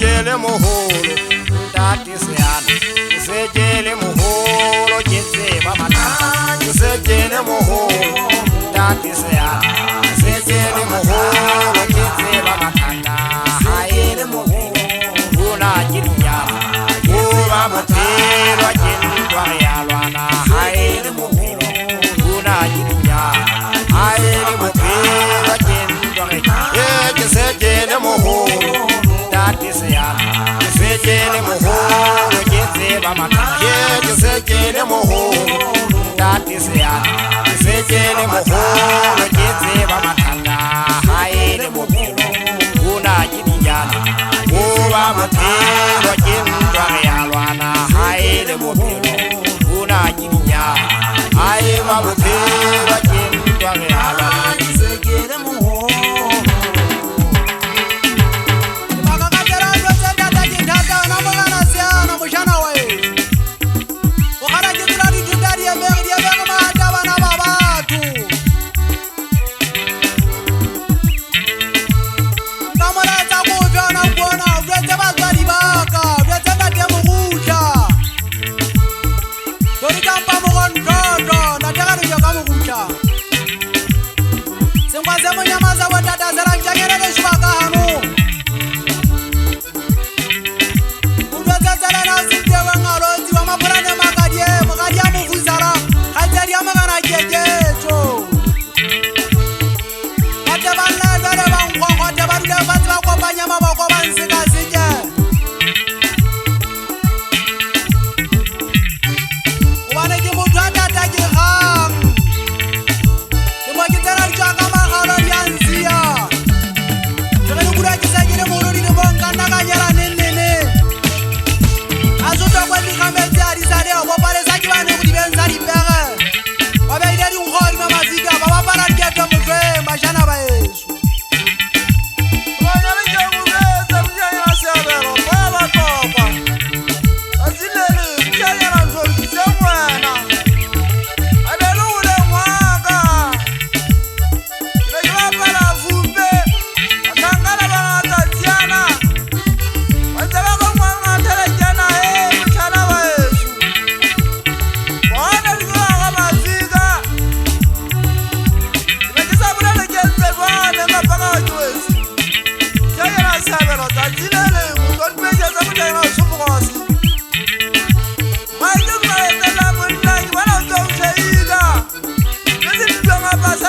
jele moholo tati seana se jele moholo jetse ba matata se jele moholo tati seana se jele moholo jetse ba matata haele moholo una jinya uba motelo jindwa yalwana haele moholo una jinya haele moholo jindwa se jele moholo Sejele moholo jetse ba matata sejele moholo tati seana sejele moholo jetse ba matata haele moholo una jidinyana uba motelo jindwa yalwana haele moholo una jidinyana hae ba motelo jindwa yalwana sejele moholo Pasa